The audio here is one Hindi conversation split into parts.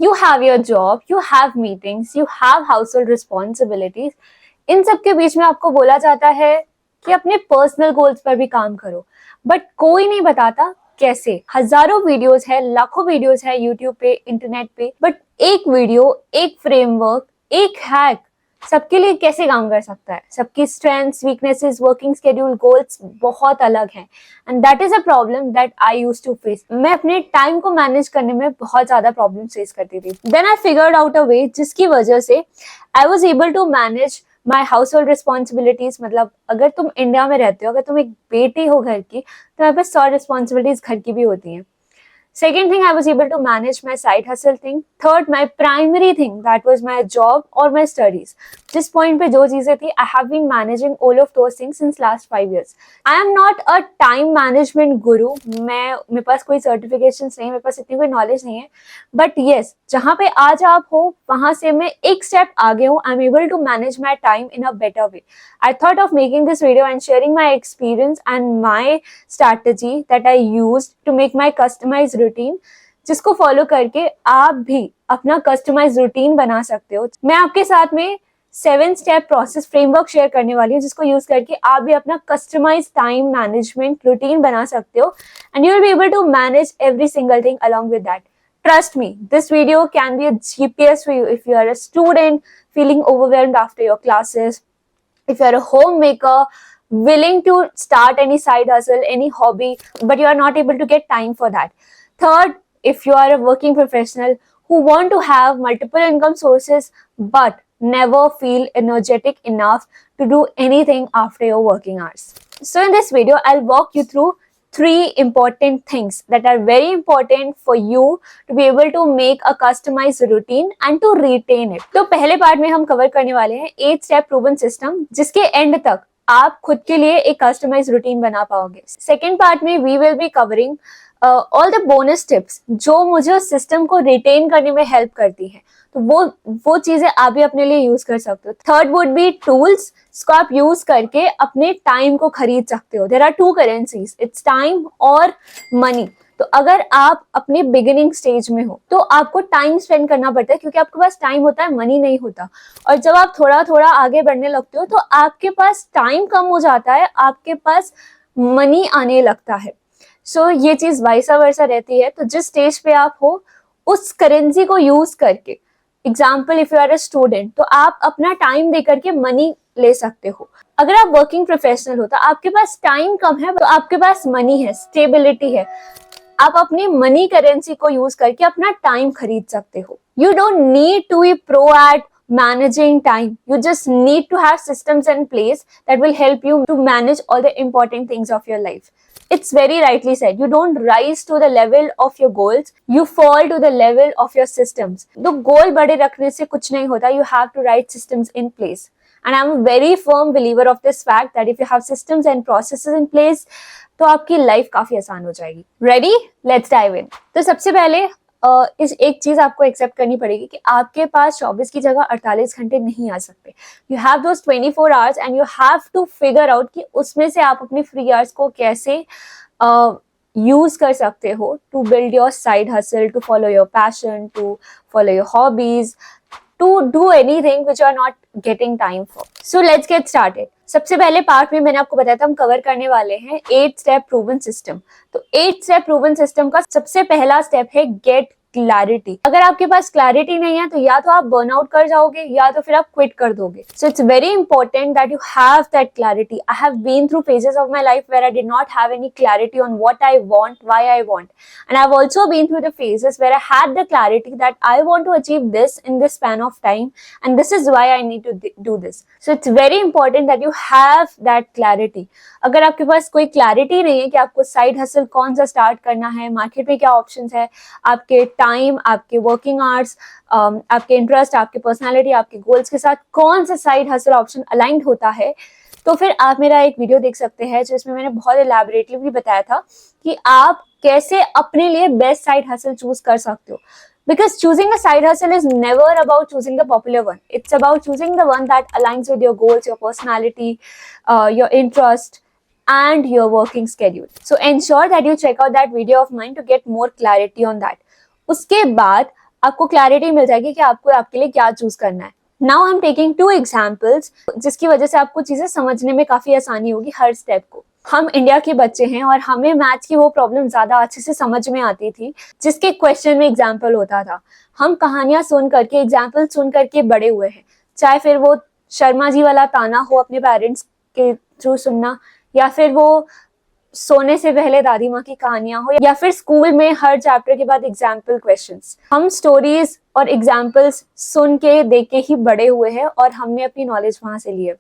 You have your job, you have meetings, you have household responsibilities. इन सब के बीच में आपको बोला जाता है कि अपने पर्सनल गोल्स पर भी काम करो, बट कोई नहीं बताता कैसे। हजारों वीडियोस है, लाखों वीडियोस है यूट्यूब पे, इंटरनेट पे, बट एक वीडियो, एक फ्रेमवर्क, एक हैक सबके लिए कैसे काम कर सकता है? सबकी strengths, weaknesses, working schedule, goals बहुत अलग हैं, and that is a problem that I used to face. मैं अपने टाइम को मैनेज करने में बहुत ज्यादा प्रॉब्लम फेस करती थी। Then I figured out a way जिसकी वजह से I was able to manage my household responsibilities. मतलब अगर तुम इंडिया में रहते हो, अगर तुम एक बेटी हो घर की, तो तुम्हारे पास 100 रिस्पॉन्सिबिलिटीज घर की भी होती हैं। Second thing, I was able to manage my side hustle thing. Third, my primary thing, that was my job or my studies. जिस point पे जो चीजें थी, I have been managing all of those things since last 5 years. I am not a time management guru. मेरे पास कोई certifications नहीं, मेरे पास इतनी कोई knowledge नहीं है. But yes, जहाँ पे आज आप हो, वहाँ से मैं एक step आगे हूँ. I'm able to manage my time in a better way. I thought of making this video and sharing my experience and my strategy that I used to make my customized routine, जिसको फॉलो करके आप भी अपना कस्टमाइज रूटीन बना सकते हो। मैं आपके साथ में 7 स्टेप प्रोसेस फ्रेमवर्क शेयर करने वाली हूँ, जिसको यूज करके आप भी अपना कस्टमाइज टाइम मैनेजमेंट रूटीन बना सकते हो, and you will be able to manage every single thing along with that. Trust me, this video can be a GPS for you if you are a student feeling overwhelmed after your classes, if you are a homemaker willing to start any side hustle, any hobby, but you are not able to get time for that. Third, if you are a working professional who want to have multiple income sources but never feel energetic enough to do anything after your working hours. So in this video, I'll walk you through 3 important things that are very important for you to be able to make a customized routine and to retain it. तो पहले पार्ट में हम कवर करने वाले हैं 8 स्टेप प्रूवन सिस्टम, जिसके एंड तक आप खुद के लिए एक कस्टमाइज रूटीन बना पाओगे। सेकेंड पार्ट में we will be covering all the bonus tips जो मुझे उस सिस्टम को रिटेन करने में हेल्प करती है, तो वो चीजें आप भी अपने लिए यूज कर सकते हो। थर्ड वुड बी टूल्स, इसको आप यूज करके अपने टाइम को खरीद सकते हो। There are 2 currencies, it's time और मनी। तो अगर आप अपने बिगिनिंग स्टेज में हो तो आपको टाइम स्पेंड करना पड़ता है, क्योंकि आपके पास टाइम होता है, मनी नहीं होता। और जब आप थोड़ा थोड़ा आगे बढ़ने लगते हो तो आपके पास टाइम कम हो जाता है, आपके पास मनी आने लगता है। सो ये चीज वाइसा वर्सा रहती है। तो जिस स्टेज पे आप हो उस करेंसी को यूज करके, example if you are a student, तो आप अपना टाइम दे करके मनी ले सकते हो। अगर आप वर्किंग प्रोफेशनल हो तो आपके पास टाइम कम है, तो आपके पास मनी है, स्टेबिलिटी है, आप अपनी मनी करेंसी को यूज करके अपना टाइम खरीद सकते हो। You don't need to be pro at managing time. You just need to have systems in place that will help you to manage all the important things of your life. It's very rightly said. You don't rise to the level of your goals. You fall to the level of your systems. तो गोल बड़े रखने से कुछ नहीं होता. You have to write systems in place. And I'm a very firm believer of this fact that if you have systems and processes in place, तो आपकी लाइफ काफी आसान हो जाएगी। Ready? Let's dive in. तो सबसे पहले इस एक चीज आपको एक्सेप्ट करनी पड़ेगी कि आपके पास 24 की जगह 48 घंटे नहीं आ सकते। You have those 24 hours and you have to figure out कि उसमें से आप अपने फ्री आवर्स को कैसे यूज कर सकते हो to build your side hustle, to follow your passion, to follow your hobbies, to do anything which you are not getting time for. So let's get started. सबसे पहले पार्ट में मैंने आपको बताया था हम कवर करने वाले हैं 8 स्टेप प्रूवन सिस्टम। तो 8 स्टेप प्रूवन सिस्टम का सबसे पहला स्टेप है गेट क्लैरिटी। अगर आपके पास क्लैरिटी नहीं है तो या तो आप बर्नआउट कर जाओगे या तो फिर आप क्विट कर दोगे। So it's very important that you have that clarity. I have been through phases of my life where I did not have any clarity on what I want, why I want, and I have also been through the phases where I had the clarity that I want to achieve this in this span of time and this is why I need to do this. So it's very important that you have that clarity. अगर आपके पास कोई क्लैरिटी नहीं है कि आपको साइड हसल कौन सा स्टार्ट करना है, मार्केट में क्या ऑप्शंस है, आपके टाइम, आपके वर्किंग आवर्स, आपके इंटरेस्ट, आपके पर्सनालिटी, आपके गोल्स के साथ कौन सा साइड हसल ऑप्शन अलाइंड होता है, तो फिर आप मेरा एक वीडियो देख सकते हैं जिसमें मैंने बहुत इलैबोरेटली बताया था कि आप कैसे अपने लिए बेस्ट साइड हसल चूज कर सकते हो। Because choosing a side hustle is never about choosing the popular one. It's about choosing the one that aligns with your goals, your personality, your interest, and your working schedule. So ensure that you check out that video of mine to get more clarity on that. उसके बाद आपको क्लैरिटी मिल जाएगी कि आपको आपके लिए क्या चूज करना है। Now I am taking 2 examples जिसकी वजह से आपको चीजें समझने में काफी आसानी होगी हर स्टेप को। हम इंडिया के बच्चे हैं और हमें मैथ्स की वो प्रॉब्लम ज्यादा अच्छे से समझ में आती थी जिसके क्वेश्चन में एग्जाम्पल होता था। हम कहानियां सुन करके, एग्जाम्पल सुन करके बड़े हुए हैं, चाहे फिर वो शर्मा जी वाला ताना हो अपने पेरेंट्स के थ्रू सुनना, या फिर वो सोने से पहले दादी माँ की कहानियां हो, या फिर स्कूल में हर चैप्टर के बाद एग्जाम्पल क्वेश्चंस। हम स्टोरीज और एग्जाम्पल्स सुन के देख के ही बड़े हुए हैं और हमने अपनी नॉलेज वहां से ली है।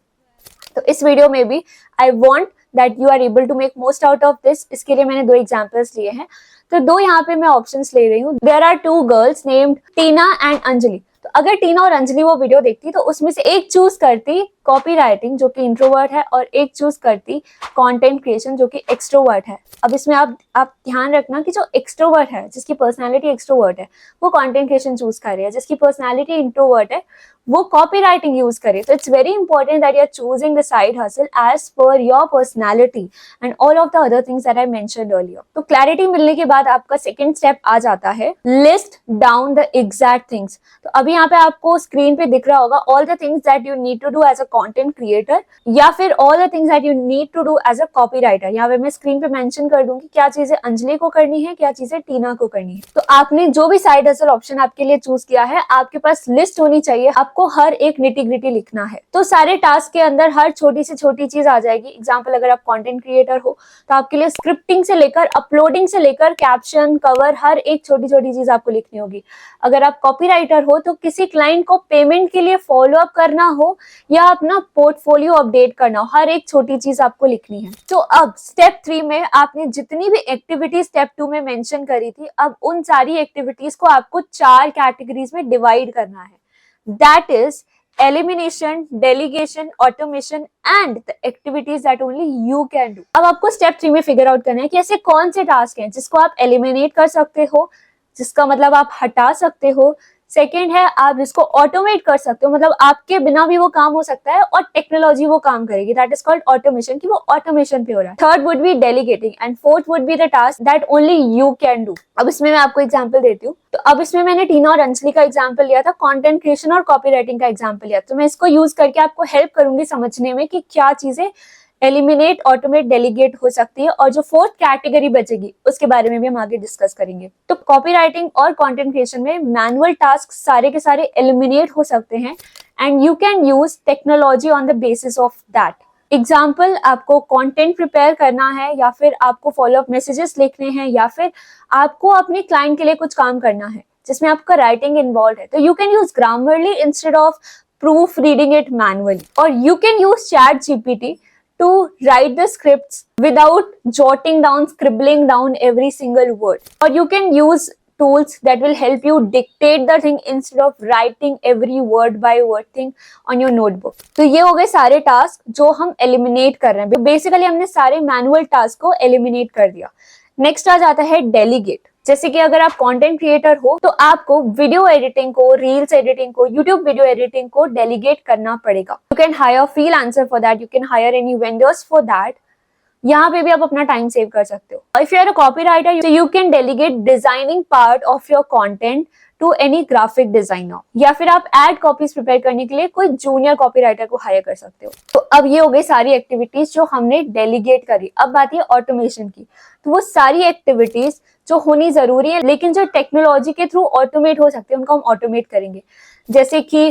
तो इस वीडियो में भी I want that you are able to make most out of this. इसके लिए मैंने 2 एग्जाम्पल्स लिए हैं। तो 2 यहाँ पे मैं ऑप्शंस ले रही हूँ। There are 2 girls named Tina and Anjali. तो अगर टीना और अंजलि वो वीडियो देखती तो उसमें से एक चूज करती कॉपी राइटिंग जो कि इंट्रोवर्ट है, और एक चूज करती कंटेंट क्रिएशन जो कि एक्सट्रोवर्ट है। अब इसमें आप ध्यान रखना कि जो एक्सट्रोवर्ट है, जिसकी पर्सनालिटी एक्सट्रोवर्ट है, वो कंटेंट क्रिएशन चूज कर रही है, जिसकी पर्सनालिटी इंट्रोवर्ट है वो कॉपी राइटिंग यूज करे। तो it's very important that you are choosing the side hustle as per your personality and all of the other things that I mentioned earlier. तो क्लैरिटी मिलने के बाद आपका सेकंड स्टेप आ जाता है, list down the exact things. तो अभी यहाँ पे आपको स्क्रीन पे दिख रहा होगा all the things that you need to do as a content creator, या फिर all the things that you need to do as a copywriter. यहाँ पे मैं स्क्रीन पे मेंशन कर दूंगी क्या चीजें अंजलि को करनी है, क्या चीजें टीना को करनी है। तो आपने जो भी साइड हसल ऑप्शन आपके लिए चूज किया है, आपके पास लिस्ट होनी चाहिए, आपको हर एक निटी ग्रिटी लिखना है। तो सारे टास्क के अंदर हर छोटी से छोटी चीज आ जाएगी। एग्जाम्पल, अगर आप कंटेंट क्रिएटर हो तो आपके लिए स्क्रिप्टिंग से लेकर अपलोडिंग से लेकर कैप्शन, कवर, हर एक छोटी छोटी चीज आपको लिखनी होगी। अगर आप कॉपी राइटर हो तो किसी क्लाइंट को पेमेंट के लिए फॉलो अप करना हो या अपना पोर्टफोलियो अपडेट करना हो, हर एक छोटी चीज आपको लिखनी है। तो अब स्टेप 3 में आपने जितनी भी एक्टिविटी स्टेप 2 में मेंशन करी थी, अब उन सारी एक्टिविटीज को आपको 4 कैटेगरीज में डिवाइड करना है। That is elimination, delegation, automation and the activities that only you can do। अब आपको स्टेप 3 में फिगर आउट करना है कि ऐसे कौन से टास्क हैं जिसको आप एलिमिनेट कर सकते हो, जिसका मतलब आप हटा सकते हो। सेकेंड है आप जिसको ऑटोमेट कर सकते हो, मतलब आपके बिना भी वो काम हो सकता है और टेक्नोलॉजी वो काम करेगी। दैट इज कॉल्ड ऑटोमेशन, कि वो ऑटोमेशन पे हो रहा है। Third would be delegating and fourth would be the task that only you can do. अब इसमें मैं आपको एग्जांपल देती हूँ। तो अब इसमें मैंने टीना और अंजलि का एग्जांपल लिया था, कंटेंट क्रिएशन और कॉपी राइटिंग का एग्जांपल लिया। तो मैं इसको यूज करके आपको हेल्प करूंगी समझने में कि क्या चीजें एलिमिनेट, ऑटोमेट, डेलीगेट हो सकती है, और जो फोर्थ कैटेगरी बचेगी उसके बारे में भी हम आगे डिस्कस करेंगे। तो कॉपी राइटिंग और कंटेंट क्रिएशन में मैनुअल टास्क सारे के सारे एलिमिनेट हो सकते हैं and you can use technology on the basis of that. Example, आपको कंटेंट प्रिपेयर करना है, या फिर आपको फॉलो अप मैसेजेस लिखने हैं, या फिर आपको अपने क्लाइंट के लिए कुछ काम करना है जिसमें आपका राइटिंग इन्वॉल्व है, तो you can use Grammarly instead of proofreading it manually. और you can use ChatGPT to write the scripts without jotting down, scribbling down every single word. Or you can use tools that will help you dictate the thing instead of writing every word by word thing on your notebook. तो ये हो गए सारे टास्क जो हम एलिमिनेट कर रहे हैं। बेसिकली हमने सारे मैनुअल टास्क को एलिमिनेट कर दिया। नेक्स्ट आ जाता है डेलीगेट। जैसे कि अगर आप कंटेंट क्रिएटर हो तो आपको वीडियो एडिटिंग को, रील्स एडिटिंग को, यूट्यूब वीडियो एडिटिंग को डेलीगेट करना पड़ेगा। You can hire freelancer for that, you can hire any vendors for that. यहाँ पे भी आप अपना टाइम सेव कर सकते हो। If you are a copywriter so you can delegate designing part of your content to any graphic designer, या फिर आप एड कॉपीज प्रिपेयर करने के लिए कोई जूनियर कॉपीराइटर को हायर कर सकते हो। तो अब ये हो गई सारी एक्टिविटीज जो हमने डेलीगेट करी। अब बात है ऑटोमेशन की। तो वो सारी एक्टिविटीज जो होनी जरूरी है लेकिन जो टेक्नोलॉजी के थ्रू ऑटोमेट हो सकते हैं उनको हम ऑटोमेट करेंगे। जैसे कि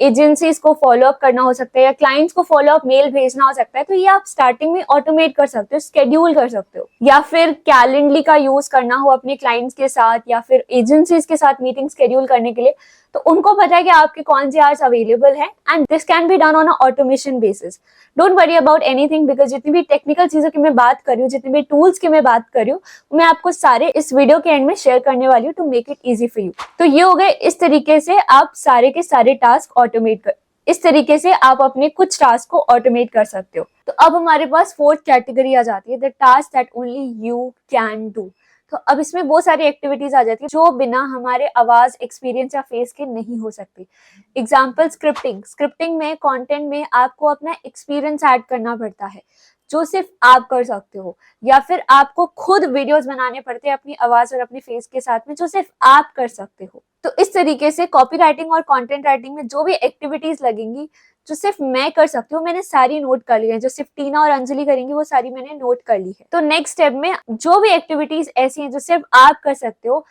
एजेंसीज को फॉलो अप करना हो सकता है, या क्लाइंट्स को फॉलो अप मेल भेजना हो सकता है, तो ये आप स्टार्टिंग में ऑटोमेट कर सकते हो, स्केड्यूल कर सकते हो। या फिर कैलेंडली का यूज करना हो अपने क्लाइंट्स के साथ या फिर एजेंसीज के साथ मीटिंग स्केड्यूल करने के लिए, तो उनको पता है कि आपके कौन से आवर्स अवेलेबल है and this can be done on a automation basis. Don't worry about anything, because जितनी भी टेक्निकल चीजों की मैं बात कर रही हूँ, जितने भी टूल्स की मैं बात कर रही हूँ, मैं आपको सारे इस वीडियो के एंड में शेयर करने वाली हूँ to make it easy for you. तो ये हो गए, इस तरीके से आप सारे के सारे टास्क ऑटोमेट कर, इस तरीके से आप अपने कुछ टास्क को ऑटोमेट कर सकते हो। तो अब हमारे पास फोर्थ कैटेगरी आ जाती है, the task that only you can do. तो अब इसमें वो सारी एक्टिविटीज आ जाती है जो बिना हमारे आवाज, एक्सपीरियंस या फेस के नहीं हो सकती। Example, scripting. स्क्रिप्टिंग में, कंटेंट में आपको अपना एक्सपीरियंस ऐड करना पड़ता है जो सिर्फ आप कर सकते हो, या फिर आपको खुद वीडियोस बनाने पड़ते हैं अपनी आवाज और अपने फेस के साथ में जो सिर्फ आप कर सकते हो। तो इस तरीके से कॉपी राइटिंग और कंटेंट राइटिंग में जो भी एक्टिविटीज लगेंगी जो सिर्फ मैं कर सकती हूँ, मैंने सारी नोट कर ली है। जो सिर्फ टीना और अंजलि करेंगी वो सारी मैंने नोट कर ली है। तो नेक्स्ट स्टेप में जो भी एक्टिविटीज ऐसी हैं जो सिर्फ आप कर सकते हो,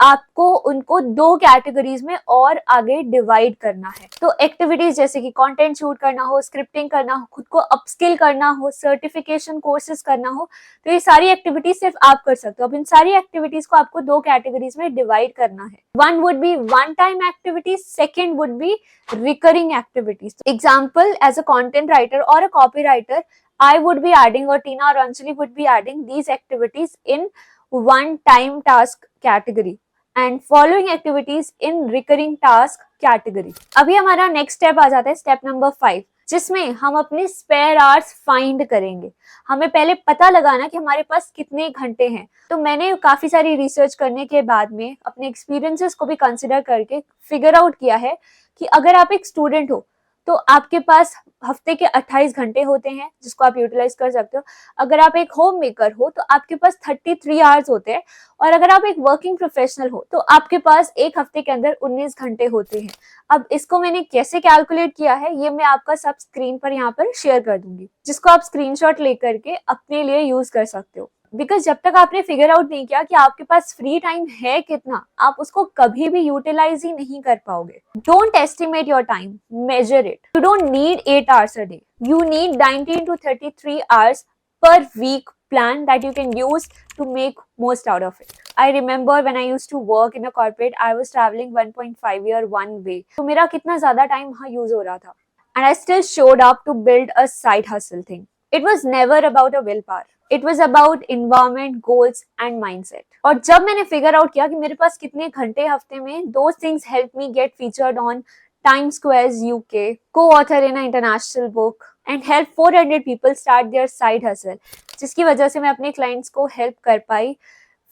आपको उनको 2 कैटेगरीज में और आगे डिवाइड करना है। तो एक्टिविटीज जैसे कि कंटेंट शूट करना हो, स्क्रिप्टिंग करना हो, खुद को अपस्किल करना हो, सर्टिफिकेशन कोर्सेज करना हो, तो ये सारी एक्टिविटीज सिर्फ आप कर सकते हो। अब इन सारी एक्टिविटीज को आपको 2 कैटेगरीज में डिवाइड करना है। One would be one time activities, second would be recurring activities. Example, as a content writer और a copywriter, I would be adding, or Tina or Anjali would be adding these activities in one time task category and following activities in recurring task category. अभी हमारा नेक्स्ट स्टेप आ जाता है, स्टेप नंबर 5, जिसमें हम अपने स्पेयर आवर्स फाइंड करेंगे। हमें पहले पता लगाना कि हमारे पास कितने घंटे हैं। तो मैंने काफी सारी रिसर्च करने के बाद में अपने एक्सपीरियंसेस को भी कंसिडर करके फिगर आउट किया है कि अगर आप एक स्टूडेंट हो तो आपके पास हफ्ते के 28 घंटे होते हैं जिसको आप यूटिलाइज कर सकते हो। अगर आप एक होम मेकर हो तो आपके पास 33 आवर्स होते हैं, और अगर आप एक वर्किंग प्रोफेशनल हो तो आपके पास एक हफ्ते के अंदर 19 घंटे होते हैं। अब इसको मैंने कैसे कैलकुलेट किया है ये मैं आपका सब स्क्रीन पर यहाँ पर शेयर कर दूंगी, जिसको आप स्क्रीनशॉट लेकर के अपने लिए यूज कर सकते हो। बिकॉज जब तक आपने फिगर आउट नहीं किया कि आपके पास फ्री टाइम है कितना, आप उसको कभी भी यूटिलाइज ही नहीं कर पाओगे। Don't estimate your time, measure it. You don't need 8 hours a day. You need 19 to 33 hours per week plan that you can use to make most out of it. I remember when I used to work in a corporate, I was traveling 1.5 year one way. तो मेरा कितना ज्यादा टाइम वहाँ यूज हो रहा था, and I still showed up to build a side hustle thing. It was never about a willpower. It was about environment, goals and mindset. और जब मैंने फिगर आउट किया कि मेरे पास कितने घंटे हफ्ते में, those things helped me get featured on Times Square's UK, co-author in an international book, and help 400 people start their side hustle, जिसकी वजह से मैं अपने क्लाइंट्स को हेल्प कर पाई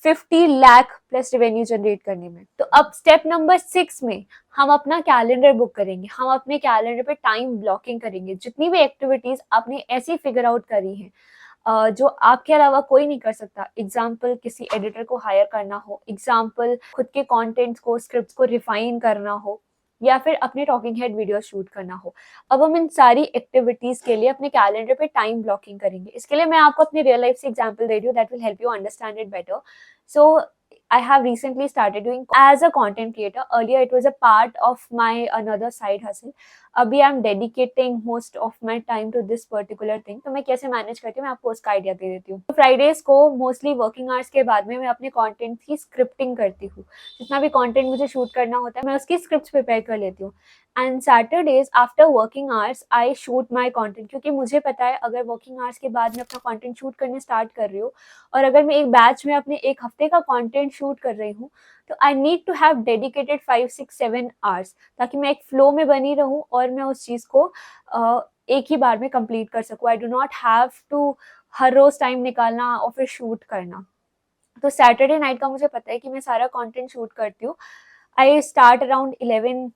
50 लाख प्लस रेवेन्यू जनरेट करने में। तो अब स्टेप नंबर 6 में हम अपना कैलेंडर बुक करेंगे। हम अपने कैलेंडर पे टाइम ब्लॉकिंग करेंगे। जितनी भी एक्टिविटीज आपने ऐसी फिगर आउट करी है जो आपके अलावा कोई नहीं कर सकता, एग्जाम्पल किसी एडिटर को हायर करना हो, एग्जाम्पल खुद के कंटेंट्स को, स्क्रिप्ट्स को रिफाइन करना हो, या फिर अपने टॉकिंग हेड वीडियो शूट करना हो। अब हम इन सारी एक्टिविटीज के लिए अपने कैलेंडर पे टाइम ब्लॉकिंग करेंगे। इसके लिए मैं आपको अपनी रियल लाइफ से एग्जांपल दे रही हूँ, that will help you understand it better. So I have recently started doing as a content creator. Earlier it was a part of my another side hustle. अभी I am dedicating most of my time to this particular thing. तो मैं कैसे मैनेज करती हूँ मैं आपको उसका आइडिया दे देती हूँ। तो फ्राइडेज को मोस्टली वर्किंग आवर्स के बाद में मैं अपने कंटेंट की स्क्रिप्टिंग करती हूँ। जितना भी कंटेंट मुझे शूट करना होता है मैं उसकी स्क्रिप्ट प्रिपेयर कर लेती हूँ। And Saturdays after working hours I shoot my content, क्योंकि मुझे पता है अगर वर्किंग आवर्स के बाद में अपना कंटेंट शूट करने स्टार्ट कर रही हूँ और अगर मैं एक बैच में अपने एक हफ्ते का कंटेंट शूट कर रही हूँ तो I need to have dedicated 5, 6, 7 hours, ताकि मैं एक फ्लो में बनी रहूं और मैं उस चीज़ को एक ही बार में कंप्लीट कर सकूं। I do not have to हर रोज टाइम निकालना और फिर शूट करना। तो सैटरडे नाइट का मुझे पता है कि मैं सारा कंटेंट शूट करती हूँ। I start around 11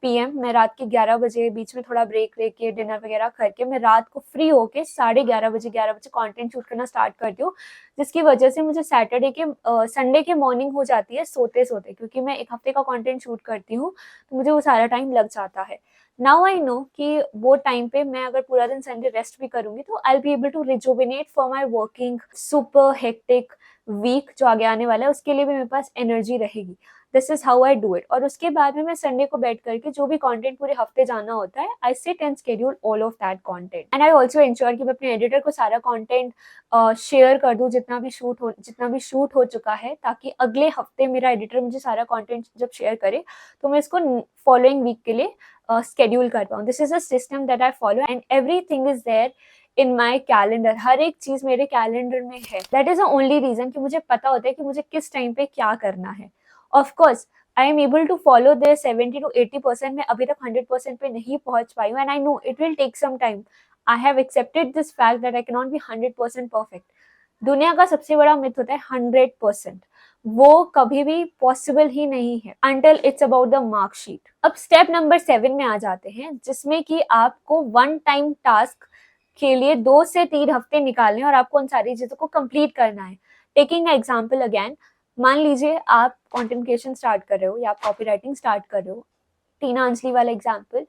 PM। मैं रात के 11 बजे, बीच में थोड़ा ब्रेक लेके डिनर वगैरह करके मैं रात को फ्री होके 11:30 बजे 11 बजे कंटेंट शूट करना स्टार्ट करती हूँ, जिसकी वजह से मुझे संडे के मॉर्निंग हो जाती है सोते सोते, क्योंकि मैं एक हफ्ते का कंटेंट शूट करती हूँ तो मुझे वो सारा टाइम लग जाता है। नाउ आई नो कि वो टाइम पे मैं अगर पूरा दिन संडे रेस्ट भी करूंगी तो I be able to rejuvenate for my working super hectic week जो आगे आने वाला है, उसके लिए भी मेरे पास एनर्जी रहेगी। This is how I do it. और उसके बाद में मैं संडे को बैठ करके जो भी कंटेंट पूरे हफ्ते जाना होता है, I sit and schedule all of that content and I also ensure कि मैं अपने एडिटर को सारा कंटेंट शेयर कर दूं जितना भी शूट हो चुका है, ताकि अगले हफ्ते मेरा एडिटर मुझे सारा कंटेंट जब शेयर करे तो मैं इसको फॉलोइंग वीक के लिए schedule कर पाऊँ। This is a system that I follow and everything is there in my calendar. हर एक चीज मेरे कैलेंडर में है। That is the only reason कि मुझे पता होता है कि मुझे किस टाइम पे क्या करना है। Of course I am able to follow there 70 to 80%। मैं अभी तक 100% पे नहीं पहुंच पाई हूँ and I know it will take some time. I have accepted this fact that I can not be 100% perfect. दुनिया का सबसे बड़ा मिथ होता है 100%, वो कभी भी पॉसिबल ही नहीं है until it's about the mark sheet। अब स्टेप नंबर 7 में आ जाते हैं, जिसमें कि आपको वन टाइम टास्क के लिए 2 से 3 हफ्ते निकालने और आपको उन सारी चीजों को कंप्लीट करना है। टेकिंग एग्जाम्पल अगेन, मान लीजिए आप कंटेंट क्रिएशन स्टार्ट कर रहे हो या आप कॉपी राइटिंग स्टार्ट कर रहे हो, टीना अंजलि वाला एग्जाम्पल,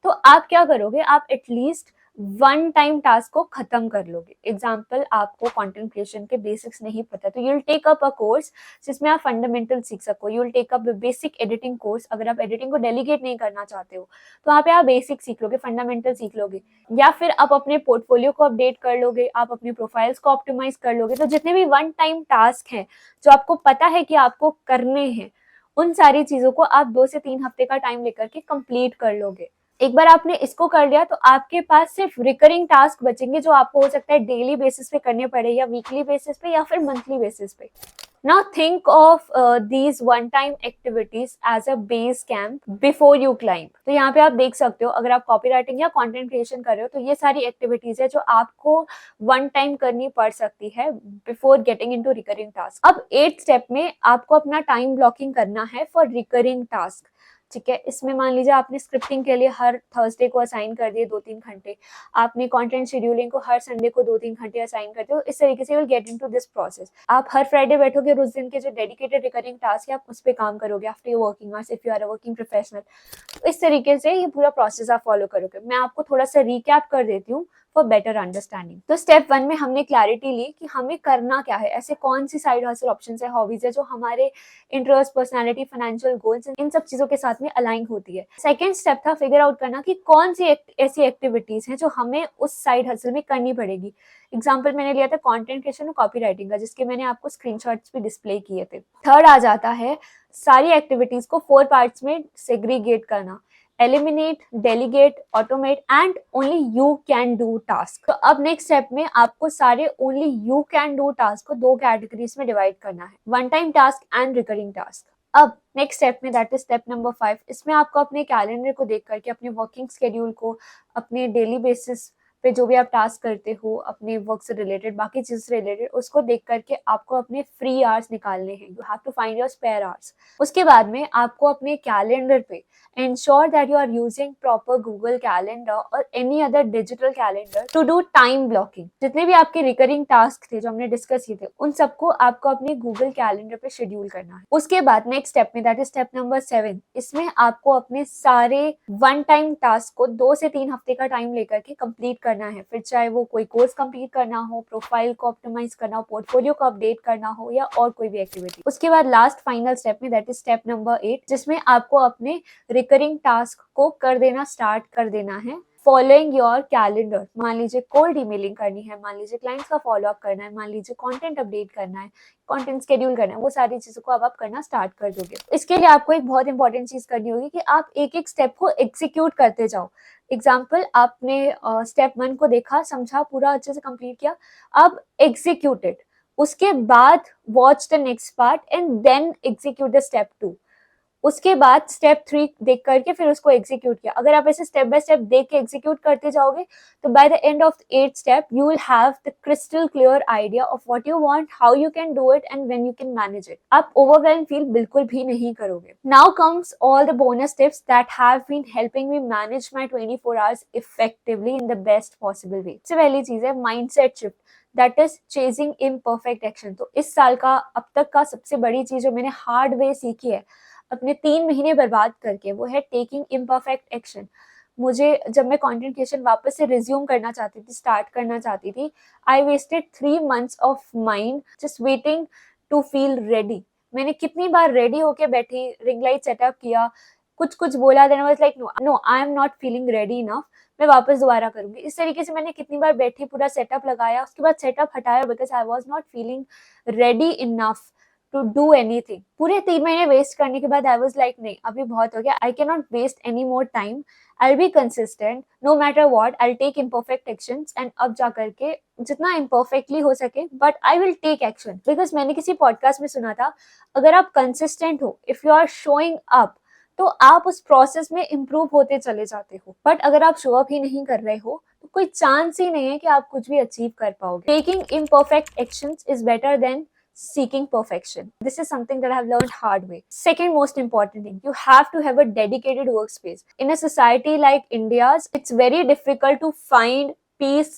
तो आप क्या करोगे, आप एटलीस्ट वन टाइम टास्क को खत्म कर लोगे। एग्जाम्पल, आपको कंटेंट क्रिएशन के बेसिक्स नहीं पता, तो you'll take up a course जिसमें आप फंडामेंटल सीख सको। You'll take up basic editing course. अगर आप एडिटिंग को डेलीगेट नहीं करना चाहते हो तो वहाँ पे आप बेसिक सीख लोगे, फंडामेंटल सीख लोगे, या फिर आप अपने पोर्टफोलियो को अपडेट कर लोगे, आप अपने प्रोफाइल्स को ऑप्टिमाइज कर लोगे। तो जितने भी वन टाइम टास्क हैं जो आपको पता है कि आपको करने हैं, उन सारी चीजों को आप 2 से 3 हफ्ते का टाइम लेकर के कंप्लीट कर लोगे। एक बार आपने इसको कर लिया तो आपके पास सिर्फ रिकरिंग टास्क बचेंगे जो आपको हो सकता है डेली बेसिस पे करने पड़े, या वीकली बेसिस पे, या फिर मंथली बेसिस पे। Now think of these one-time activities as a base camp before you climb. तो यहाँ पे आप देख सकते हो, अगर आप कॉपी राइटिंग या कंटेंट क्रिएशन कर रहे हो तो ये सारी एक्टिविटीज है जो आपको वन टाइम करनी पड़ सकती है before getting into recurring task. अब 8th स्टेप में आपको अपना टाइम ब्लॉकिंग करना है फॉर रिकरिंग टास्क। ठीक है, इसमें मान लीजिए आपने स्क्रिप्टिंग के लिए हर थर्सडे को असाइन कर दिए 2-3 घंटे, आपने कंटेंट शेड्यूलिंग को हर संडे को 2-3 घंटे असाइन करते हो। इस तरीके से you will get into this process. आप हर फ्राइडे बैठोगे और उस दिन के जो डेडिकेटेड रिकरिंग टास्क है आप उस पर काम करोगे after your working hours, if you are a working professional. तो इस तरीके से ये पूरा प्रोसेस आप फॉलो करोगे। मैं आपको थोड़ा सा रिकैप कर देती हूँ फॉर बेटर अंडरस्टैंडिंग। तो स्टेप 1 में हमने क्लैरिटी ली कि हमें करना क्या है, ऐसे कौन सी साइड हसल ऑप्शंस है, हॉबीज है जो हमारे इंटरेस्ट, पर्सनालिटी, फाइनेंशियल गोल्स, इन सब चीजों के साथ में अलाइन होती है। सेकंड स्टेप था फिगर आउट करना कि कौन सी ऐसी एक्टिविटीज हैं जो हमें उस साइड हसल में करनी पड़ेगी। एग्जाम्पल मैंने लिया था कंटेंट क्रिएशन और कॉपी राइटिंग का, जिसके मैंने आपको स्क्रीनशॉट्स भी डिस्प्ले किए थे। थर्ड आ जाता है सारी एक्टिविटीज को 4 पार्ट्स में सेग्रीगेट करना। Eliminate, delegate, automate and only you can do task. तो अब नेक्स्ट स्टेप में आपको सारे only you can do task को 2 कैटेगरीज में डिवाइड करना है, one time task and recurring task. अब नेक्स्ट स्टेप में, दैट इज स्टेप नंबर 5, इसमें आपको अपने कैलेंडर को देख करके अपने वर्किंग शेड्यूल को, अपने डेली बेसिस पे जो भी आप टास्क करते हो, अपने वर्क से रिलेटेड, बाकी चीज से रिलेटेड, उसको देख करके आपको अपने फ्री आवर्स निकालने हैं। You have to find your spare hours. उसके बाद में आपको अपने कैलेंडर पे ensure that you are using proper Google Calendar or any other digital calendar to do time blocking। जितने भी आपके रिकरिंग टास्क थे जो हमने डिस्कस किए थे, उन सबको आपको अपने Google कैलेंडर पे शेड्यूल करना है। उसके बाद नेक्स्ट स्टेप में, दैट इज स्टेप नंबर 7, इसमें आपको अपने सारे वन टाइम टास्क को 2 से 3 हफ्ते का टाइम लेकर के कंप्लीट करना है। फिर चाहे वो कोई कोर्स कंप्लीट करना हो, प्रोफाइल को ऑप्टिमाइज करना हो, पोर्टफोलियो को अपडेट करना हो, या और कोई भी एक्टिविटी। उसके बाद लास्ट फाइनल स्टेप में, दैट इज स्टेप नंबर 8, जिसमें आपको अपने रिकरिंग टास्क को कर देना स्टार्ट कर देना है फॉलोइंग योर कैलेंडर। मान लीजिए कोल्ड ईमेलिंग करनी है, मान लीजिए क्लाइंट्स का फॉलो अप करना है, मान लीजिए कंटेंट अपडेट करना है, कंटेंट शेड्यूल करना है, वो सारी चीजों को अब आप करना स्टार्ट कर दोगे। इसके लिए आपको एक बहुत इंपॉर्टेंट चीज करनी होगी कि आप एक एक स्टेप को एग्जीक्यूट करते जाओ। एग्जाम्पल, आपने स्टेप 1 को देखा, समझा, पूरा अच्छे से कंप्लीट किया, अब एग्जीक्यूटेड। उसके बाद watch the next part and then execute the step 2। उसके बाद स्टेप 3 देख करके फिर उसको एग्जीक्यूट किया। अगर आप ऐसे स्टेप बाय स्टेप देख के एग्जीक्यूट करते जाओगे तो by the end of 8th step you will have the crystal clear idea of what you want, how you can do it and when you can manage it. आप ओवरवेल्म फील बिल्कुल भी नहीं करोगे। Now comes all the bonus tips that have been helping me manage my 24 hours effectively in the best possible way. सबसे पहली चीज है mindset shift, that is chasing imperfect action. तो इस साल का अब तक का सबसे बड़ी चीज जो मैंने हार्ड वे सीखी है अपने 3 महीने बर्बाद करके, वो है टेकिंग इम्परफेक्ट एक्शन। मुझे जब मैं कंटेंट क्रिएशन वापस से रिज्यूम करना चाहती थी, स्टार्ट करना चाहती थी, I wasted 3 months of mind just waiting to feel ready. मैंने कितनी बार रेडी होके बैठी, रिंग लाइट सेटअप किया, कुछ बोला, then I was like no I am not feeling ready enough, मैं वापस दोबारा करूंगी। इस तरीके से मैंने कितनी बार बैठी, पूरा सेटअप लगाया, उसके बाद सेटअप हटाया because I was not feeling ready enough to do anything. पूरे 3 महीने वेस्ट करने के बाद आई वाज लाइक नहीं, अभी बहुत हो गया, I can not waste any more time, I will be consistent no matter what, I will take imperfect actions and अब जा करके जितना इम्परफेक्टली हो सके but I will take action. Because मैंने किसी पॉडकास्ट में सुना था, अगर आप कंसिस्टेंट हो, if you are showing up, तो आप उस प्रोसेस में इम्प्रूव होते चले जाते हो। बट अगर आप शो अप ही नहीं कर रहे हो तो कोई चांस ही नहीं है कि आप कुछ भी अचीव कर पाओगे। Taking imperfect actions is better than seeking perfection. This is something that I have learned hard way. Second most important thing, you have to have a dedicated workspace. In a society like India's, it's very difficult to find peace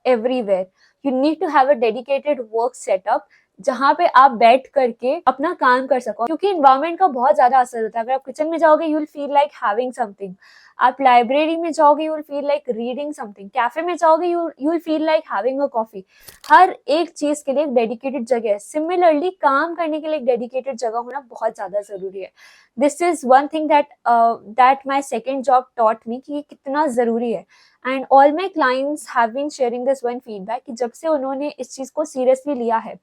everywhere. You need to have a dedicated work setup जहाँ पे आप बैठ करके अपना काम कर सको, क्योंकि इन्वायरमेंट का बहुत ज्यादा असर होता है। अगर आप किचन में जाओगे, you will feel like having something. आप लाइब्रेरी में जाओगे, you will feel like reading something. Cafe में जाओगे, you will feel like having a coffee. हर एक चीज के लिए एक डेडिकेटेड जगह है। सिमिलरली काम करने के लिए एक डेडिकेटेड जगह होना बहुत ज्यादा जरूरी है। This is one thing that my second job taught me कि ये कितना जरूरी है। And all my clients have been sharing this one feedback कि जब से उन्होंने इस चीज को सीरियसली लिया है,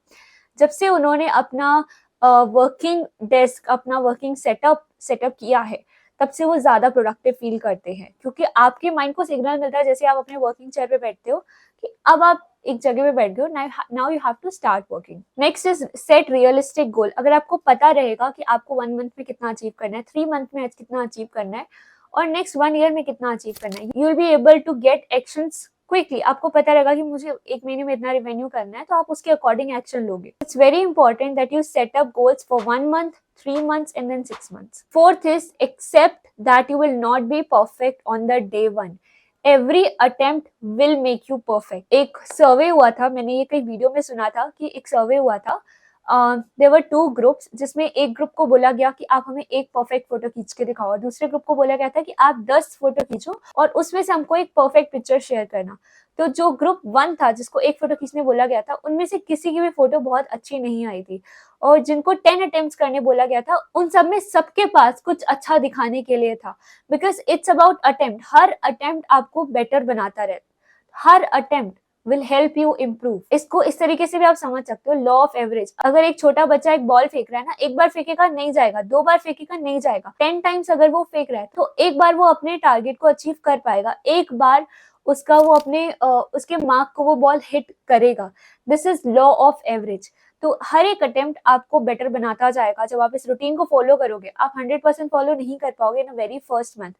जब से उन्होंने अपना वर्किंग डेस्क, अपना वर्किंग सेटअप किया है, तब से वो ज्यादा प्रोडक्टिव फील करते हैं। क्योंकि आपके माइंड को सिग्नल मिलता है, जैसे आप अपने वर्किंग चेयर पे बैठते हो, कि अब आप एक जगह पे बैठ गए हो, now you have to start working. Next is set realistic goal. अगर आपको पता रहेगा कि आपको 1 मंथ में कितना अचीव करना है, 3 मंथ में कितना अचीव करना है, और नेक्स्ट 1 ईयर में कितना अचीव करना है, you will be able to get actions quickly. आपको पता रहेगा कि मुझे 1 महीने में इतना रेवेन्यू करना है, तो आप उसके अकॉर्डिंग एक्शन लोगे। It's very important that you set up goals for 1 month, 3 months and then 6 months. Fourth is accept that you will not be perfect on the day one. Every attempt will make you perfect. एक सर्वे हुआ था, मैंने ये कई वीडियो में सुना था कि एक सर्वे हुआ था। देयर वर 2 ग्रुप्स, जिसमें एक ग्रुप को बोला गया कि आप हमें एक परफेक्ट फोटो खींच के दिखाओ, और दूसरे ग्रुप को बोला गया था कि आप 10 फोटो खींचो और उसमें से हमको एक परफेक्ट पिक्चर शेयर करना। तो जो ग्रुप 1 था, जिसको एक फोटो खींचने बोला गया था, उनमें से किसी की भी फोटो बहुत अच्छी नहीं आई थी। और जिनको 10 अटेम्प्ट्स करने बोला गया था, उन सब में सबके पास कुछ अच्छा दिखाने के लिए था। Because it's about attempt. हर अटेम्प्ट आपको बेटर बनाता रहता, हर attempt will help you improve. इसको इस तरीके से भी आप समझ सकते हो, लॉ ऑफ एवरेज। अगर एक छोटा बच्चा एक बॉल फेंक रहा है ना, एक बार फेंकेगा नहीं जाएगा, 2 बार फेंकेगा नहीं जाएगा, 10 टाइम्स अगर वो फेंक रहा है, तो एक बार वो अपने टारगेट को अचीव कर पाएगा, एक बार उसका वो अपने उसके मार्क को वो बॉल हिट करेगा। This is law of average. तो हर एक अटेम्प्ट आपको बेटर बनाता जाएगा। जब आप इस रूटीन को फॉलो करोगे, आप 100% फॉलो नहीं कर पाओगे in very first month,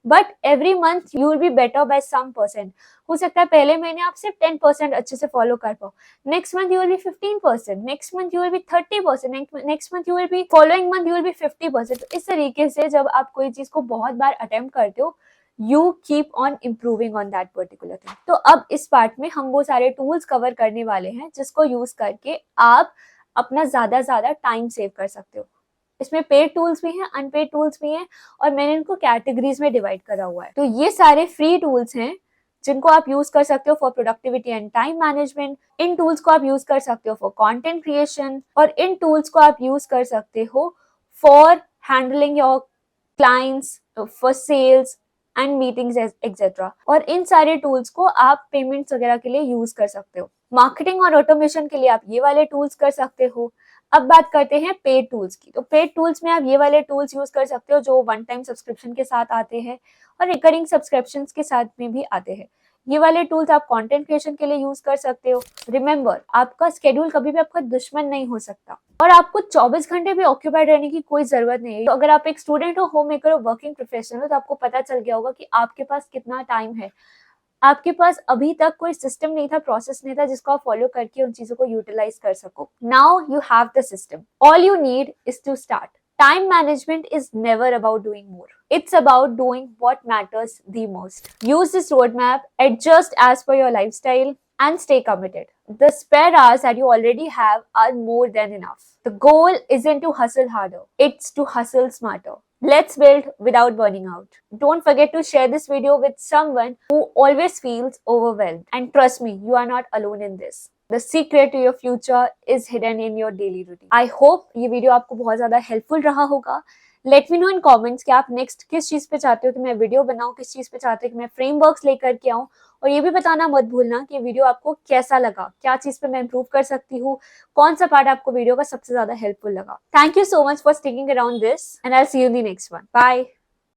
but every month you will be better by some percent. हो सकता है पहले महीने आप सिर्फ 10% अच्छे से फॉलो कर पाओ, next month you will B 15%, next month you will B 30%, next month you will B, following month you will B 50%। तो इस तरीके से जब आप कोई चीज को बहुत बार अटेम्प्ट करते हो, you keep on improving on that particular thing. तो अब इस पार्ट में हम वो सारे टूल्स कवर करने वाले हैं जिसको यूज करके आप अपना ज्यादा टाइम सेव कर सकते हो। इसमें पेड टूल्स भी हैं, अनपेड टूल्स भी हैं, और मैंने इनको कैटेगरीज में डिवाइड करा हुआ है। तो ये सारे फ्री टूल्स हैं जिनको आप यूज कर सकते हो for productivity and time management. In tools को आप यूज कर सकते हो फॉर कंटेंट क्रिएशन, और इन टूल्स को आप यूज कर सकते हो for handling your clients, for sales and meetings etcetera. और इन सारे टूल्स को आप पेमेंट्स वगैरह के लिए यूज कर सकते हो। मार्केटिंग और ऑटोमेशन के लिए आप ये वाले टूल्स कर सकते हो। अब बात करते हैं पेड टूल्स की। तो पेड टूल्स में आप ये वाले टूल्स यूज कर सकते हो जो 1 टाइम सब्सक्रिप्शन के साथ आते हैं और रिकरिंग सब्सक्रिप्शन के साथ में भी आते हैं। ये वाले टूल्स आप कंटेंट क्रिएशन के लिए यूज कर सकते हो। रिमेंबर, आपका स्केड्यूल कभी भी आपका दुश्मन नहीं हो सकता, और आपको 24 घंटे भी ऑक्यूपाइड रहने की कोई जरूरत नहीं है। तो अगर आप एक स्टूडेंट हो, होम मेकर हो, वर्किंग प्रोफेशनल हो, तो आपको पता चल गया होगा कि आपके पास कितना टाइम है। आपके पास अभी तक कोई सिस्टम नहीं था, प्रोसेस नहीं था जिसको आप फॉलो करके उन चीजों को यूटिलाइज कर सको। Now you have the system, all you need is to start. Time management is never about doing more. It's about doing what matters the most. Use this roadmap, adjust as per your lifestyle, and stay committed. The spare hours that you already have are more than enough. The goal isn't to hustle harder, it's to hustle smarter. Let's build without burning out. Don't forget to share this video with someone who always feels overwhelmed. And trust me, you are not alone in this. The secret to your future is hidden in your daily routine. I hope ये वीडियो आपको बहुत ज्यादा हेल्पफुल रहा होगा। लेट मी नो इन कमेंट्स कि आप नेक्स्ट किस चीज पे चाहते हो कि मैं वीडियो बनाऊं, किस चीज पे चाहते हो कि मैं फ्रेमवर्क्स लेकर के आऊं, और ये भी बताना मत भूलना कि वीडियो आपको कैसा लगा, क्या चीज पे मैं इंप्रूव कर सकती हूँ, कौन सा पार्ट आपको वीडियो का सबसे ज्यादा हेल्पफुल लगा। Thank you so much for sticking around this, and I will see you in the next one. Bye.